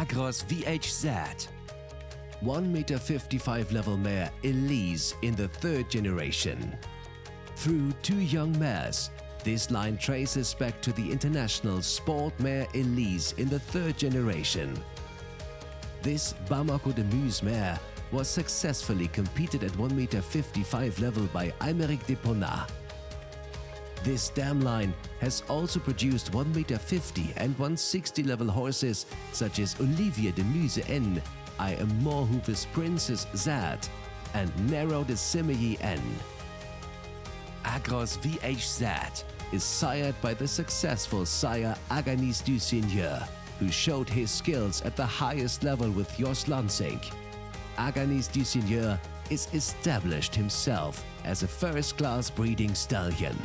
Agros VHZ. 1.55 m level mare Elise in the third generation. Through two young mares, this line traces back to the international sport mare Elise in the third generation. This Bamako de Muse mare was successfully competed at 1.55 m level by Aymeric Depona. This dam line has also produced 1.50 m and 160 level horses such as Olivier de Muse N, I Am Moorhoeve's Princess Z, and Nero de Simeye N. Agros VHZ is sired by the successful sire Aganix du Seigneur, who showed his skills at the highest level with Jos Lansing. Aganix du Seigneur is established himself as a first-class breeding stallion.